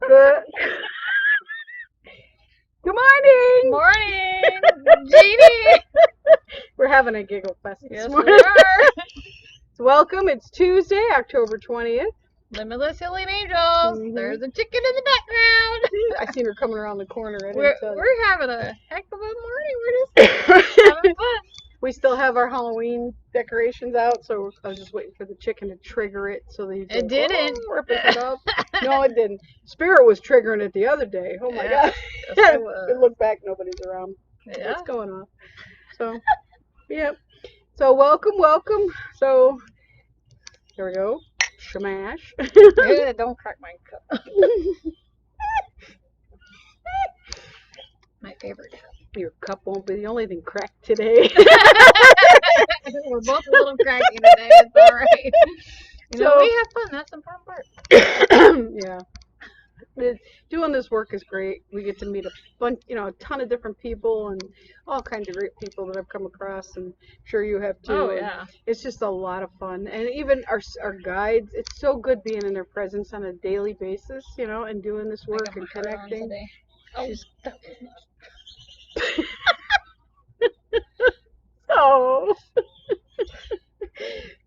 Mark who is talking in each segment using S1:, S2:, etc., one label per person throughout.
S1: Good morning!
S2: Morning, Jeanie!
S1: We're having a giggle fest this
S2: Yes, we
S1: morning.
S2: are.
S1: Welcome. It's Tuesday, October 20th.
S2: Limitless Healing Angels.
S1: Mhm.
S2: There's a chicken in the background.
S1: I seen her coming around the corner.
S2: We're having a heck of a morning. We're just having fun.
S1: We still have our Halloween decorations out, so I was just waiting for the chicken to trigger it so that you
S2: It didn't.
S1: rip it off. No, it didn't. Spirit was triggering it the other day. Oh my God.
S2: Yes, it was.
S1: Good look back, nobody's around.
S2: Yeah.
S1: What's going on? So, yep. So welcome. So here we go. Shamash.
S2: Yeah, don't crack my cup. My favorite cup.
S1: Your cup won't be the only thing cracked today.
S2: We're both a little cracky today. It's all right. We have fun. That's the important part.
S1: Yeah. Doing this work is great. We get to meet a bunch, a ton of different people and all kinds of great people that I've come across, and I'm sure you have too.
S2: Oh, yeah.
S1: It's just a lot of fun, and even our guides. It's so good being in their presence on a daily basis, and doing this work and connecting.
S2: Oh,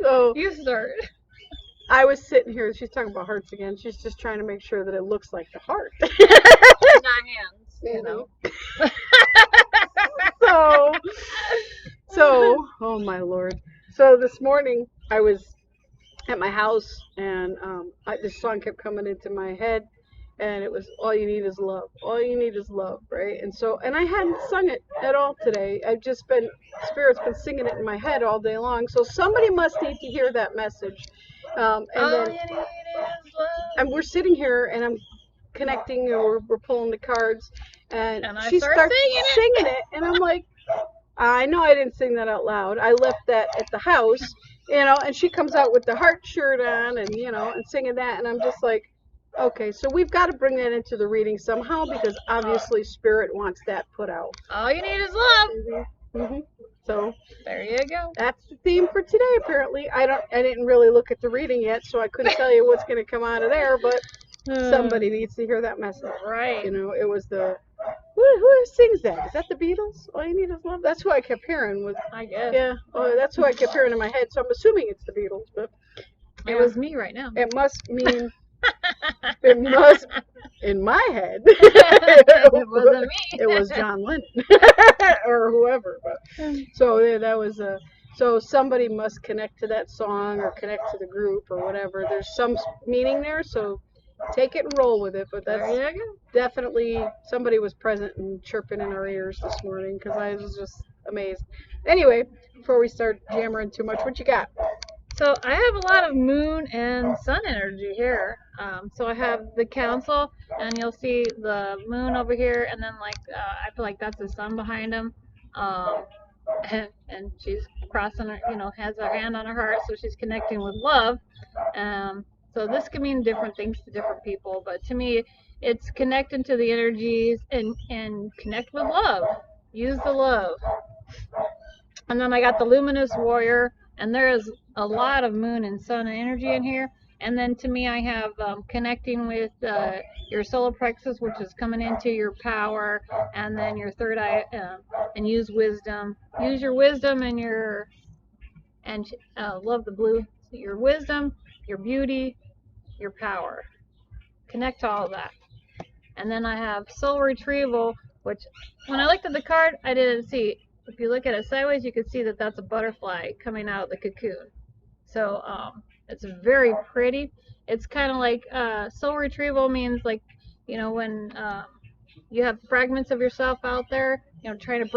S1: So
S2: you start.
S1: I was sitting here. She's talking about hearts again. She's just trying to make sure that it looks like the heart.
S2: Not hands,
S1: So, oh my Lord. So this morning I was at my house, and this song kept coming into my head, and it was "All You Need Is Love." All you need is love, right? And I hadn't sung it at all today. Spirit's been singing it in my head all day long. So somebody must need to hear that message. And we're sitting here, and I'm connecting, or we're pulling the cards, and she starts singing it, and I'm like, I know I didn't sing that out loud. I left that at the house, and she comes out with the heart shirt on, and and singing that, and I'm just like, okay, so we've got to bring that into the reading somehow, because obviously Spirit wants that put out.
S2: All you need is love.
S1: Mm-hmm. So
S2: there you go.
S1: That's the theme for today. Apparently, I didn't really look at the reading yet, so I couldn't tell you what's going to come out of there. But somebody needs to hear that message,
S2: right?
S1: It was the who sings that? Is that the Beatles? All you need is love. That's who I kept hearing.
S2: I guess.
S1: Yeah. Oh, that's who I kept hearing in my head. So I'm assuming it's the Beatles, but
S2: it was me right now.
S1: It must mean. It must. In my head,
S2: it wasn't me.
S1: It was John Lennon or whoever. But so that was a. So somebody must connect to that song or connect to the group or whatever. There's some meaning there, so take it and roll with it. But that's definitely somebody was present and chirping in our ears this morning, because I was just amazed. Anyway, before we start jammering too much, what you got?
S2: So I have a lot of moon and sun energy here. So I have the council, and you'll see the moon over here, and then I feel like that's the sun behind him. And she's crossing her, has her hand on her heart, so she's connecting with love. So this can mean different things to different people, but to me, it's connecting to the energies and connect with love. Use the love. And then I got the luminous warrior, and there is a lot of moon and sun energy in here. And then to me, I have connecting with your solar plexus, which is coming into your power, and then your third eye, and use wisdom. Use your wisdom and love the blue. Your wisdom, your beauty, your power. Connect to all of that. And then I have soul retrieval, which when I looked at the card, I didn't see. If you look at it sideways, you can see that that's a butterfly coming out of the cocoon. So it's very pretty. It's kind of like soul retrieval means when you have fragments of yourself out there, trying to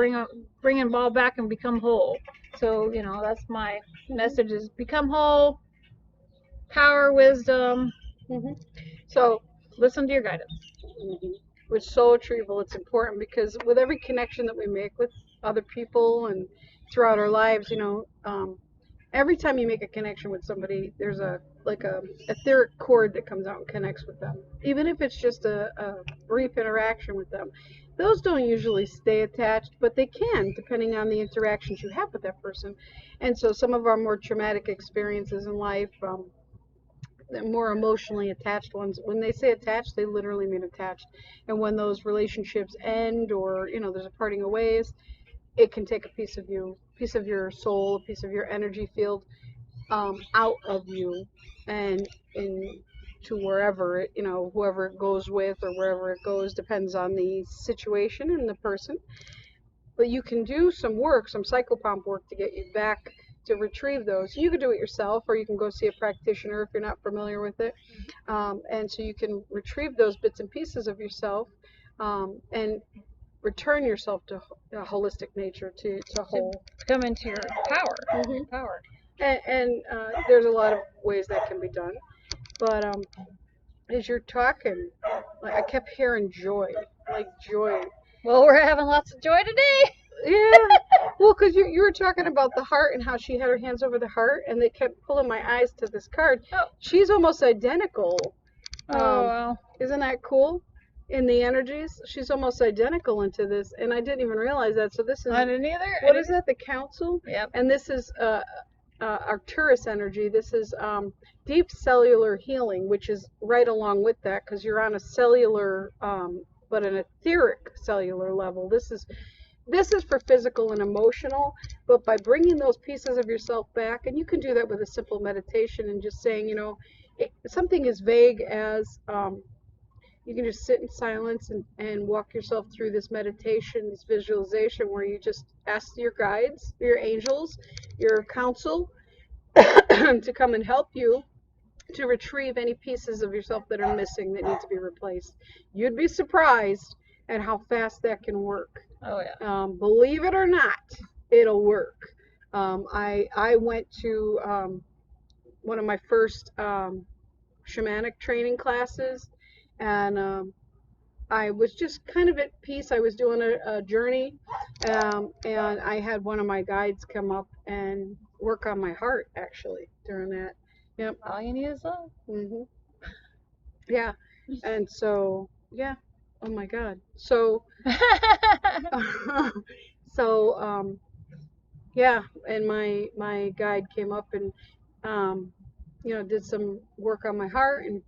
S2: bring them all back and become whole. So that's my message: is become whole, power, wisdom.
S1: So
S2: listen to your guidance.
S1: With soul retrieval, it's important because with every connection that we make with other people and throughout our lives, every time you make a connection with somebody, there's a etheric cord that comes out and connects with them. Even if it's just a brief interaction with them, those don't usually stay attached, but they can, depending on the interactions you have with that person. And so some of our more traumatic experiences in life the more emotionally attached ones. When they say attached, they literally mean attached. And when those relationships end, or there's a parting of ways, it can take a piece of you, piece of your soul, a piece of your energy field, out of you, and to wherever it, whoever it goes with, or wherever it goes, depends on the situation and the person. But you can do some work, some psychopomp work, to get you back, to retrieve those. You can do it yourself, or you can go see a practitioner if you're not familiar with it. And so you can retrieve those bits and pieces of yourself, and return yourself to a holistic nature, to whole.
S2: Come into your power.
S1: Mm-hmm.
S2: Power.
S1: And there's a lot of ways that can be done. But as you're talking, like, I kept hearing joy, like joy.
S2: Well, we're having lots of joy today.
S1: Yeah. Well, because you were talking about the heart and how she had her hands over the heart, and they kept pulling my eyes to this card.
S2: Oh.
S1: She's almost identical.
S2: Oh, wow.
S1: Isn't that cool? In the energies, she's almost identical into this, and I didn't even realize that. So this is,
S2: I didn't either.
S1: What is that? The Council?
S2: Yep.
S1: And this is Arcturus energy. This is deep cellular healing, which is right along with that, because you're on a cellular, but an etheric cellular level. This is for physical and emotional, but by bringing those pieces of yourself back, and you can do that with a simple meditation and just saying, something as vague as, you can just sit in silence and walk yourself through this meditation, this visualization, where you just ask your guides, your angels, your council to come and help you to retrieve any pieces of yourself that are missing, that need to be replaced. You'd be surprised at how fast that can work.
S2: Oh, yeah.
S1: Believe it or not, it'll work. I went to one of my first shamanic training classes, and I was just kind of at peace. I was doing a journey, and I had one of my guides come up and work on my heart, actually, during that. Yep.
S2: All you need is love.
S1: Mm-hmm. Yeah. And so, yeah. Oh my God. So, yeah. And my guide came up and, did some work on my heart and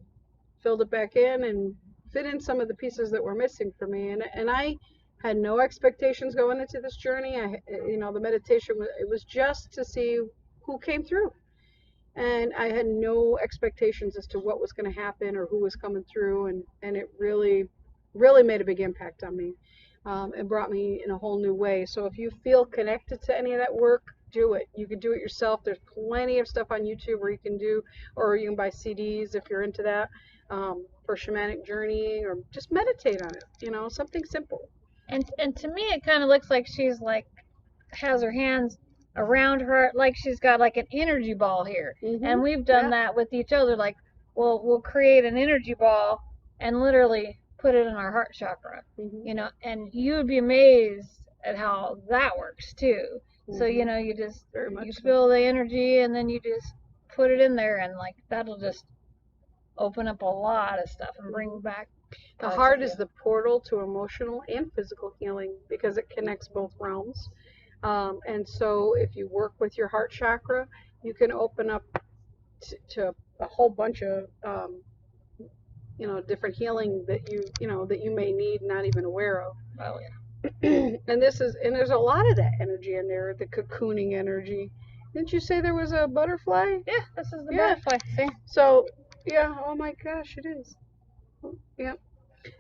S1: filled it back in and fit in some of the pieces that were missing for me. And I had no expectations going into this journey. The meditation, it was just to see who came through. And I had no expectations as to what was going to happen or who was coming through. And it really, really made a big impact on me. It brought me in a whole new way. So if you feel connected to any of that work, do it. You can do it yourself. There's plenty of stuff on YouTube where you can do, or you can buy CDs if you're into that, for shamanic journeying, or just meditate on it, something simple.
S2: And to me, it kind of looks like she's has her hands around her, like she's got like an energy ball here.
S1: Mm-hmm.
S2: And we've done that with each other. Like, we'll create an energy ball and literally put it in our heart chakra,
S1: Mm-hmm.
S2: And you would be amazed at how that works too.
S1: Mm-hmm.
S2: So, you just,
S1: Very much
S2: you
S1: so.
S2: feel the energy, and then you just put it in there, and that'll just open up a lot of stuff and bring back.
S1: The heart is the portal to emotional and physical healing, because it connects both realms. And so if you work with your heart chakra, you can open up to a whole bunch of, different healing that you may need, not even aware of.
S2: Oh, yeah.
S1: And there's a lot of that energy in there, the cocooning energy. Didn't you say there was a butterfly?
S2: Yeah, this is the butterfly. See?
S1: So, yeah, oh my gosh, it is. Yeah.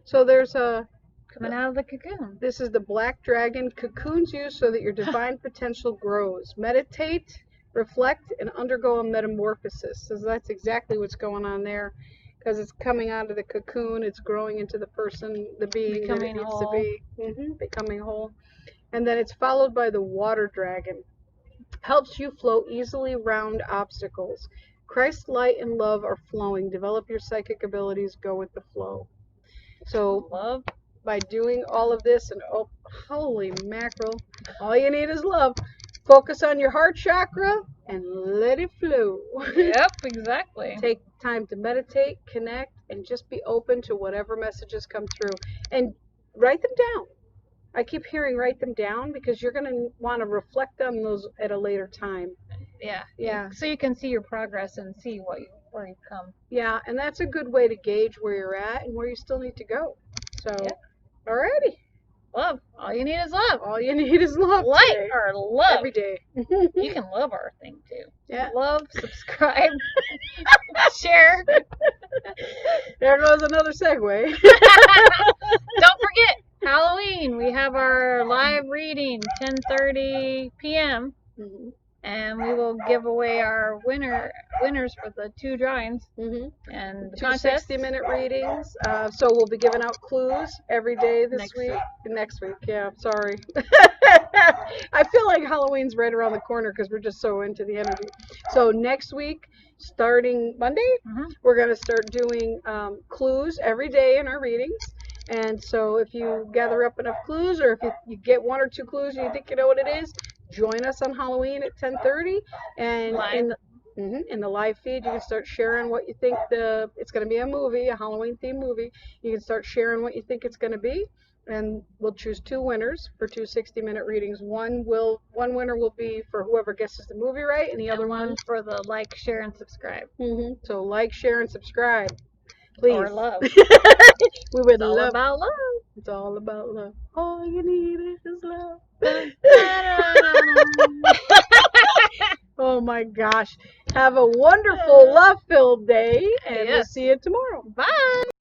S1: So there's
S2: coming out of the cocoon.
S1: This is the black dragon. Cocoons you so that your divine potential grows. Meditate, reflect, and undergo a metamorphosis. So that's exactly what's going on there, because it's coming out of the cocoon. It's growing into the person, the being
S2: becoming
S1: that it needs
S2: whole.
S1: to be. Becoming whole. And then it's followed by the water dragon. Helps you flow easily around obstacles. Christ's light and love are flowing. Develop your psychic abilities. Go with the flow. So
S2: love.
S1: By doing all of this, and oh, holy mackerel, all you need is love. Focus on your heart chakra and let it flow.
S2: Yep, exactly.
S1: Take time to meditate, connect, and just be open to whatever messages come through. And write them down. I keep hearing write them down, because you're going to want to reflect on those at a later time.
S2: Yeah.
S1: Yeah.
S2: So you can see your progress and see where you've come.
S1: Yeah, and that's a good way to gauge where you're at and where you still need to go. So,
S2: Yeah.
S1: alrighty.
S2: Love. All you need is love.
S1: All you need is love.
S2: Light
S1: today.
S2: or love.
S1: Every day.
S2: You can love our thing too.
S1: Yeah.
S2: Love, subscribe, share.
S1: There goes another segue.
S2: Don't forget, Halloween. We have our live reading, 10:30 p.m.
S1: Mm-hmm.
S2: And we will give away our winners for the 2 drawings
S1: Mm-hmm.
S2: and the
S1: 2
S2: contest.
S1: 60-minute readings. So we'll be giving out clues every day this week. Next week, yeah. Sorry. I feel like Halloween's right around the corner because we're just so into the energy. So next week, starting Monday, we're going to start doing clues every day in our readings. And so if you gather up enough clues, or if you get 1 or 2 clues and you think you know what it is, join us on Halloween at 10:30. And in the live feed, you can start sharing what you think it's going to be a Halloween themed movie. You can start sharing what you think it's going to be. And we'll choose 2 winners for 2 60-minute readings. One winner will be for whoever guesses the movie right, and the other one
S2: for the like, share, and subscribe.
S1: So like, share, and subscribe, please.
S2: Or love.
S1: We would
S2: It's all
S1: love.
S2: about love.
S1: It's all about love. All you need is love. Oh my gosh! Have a wonderful, love-filled day, and we'll see you tomorrow.
S2: Bye.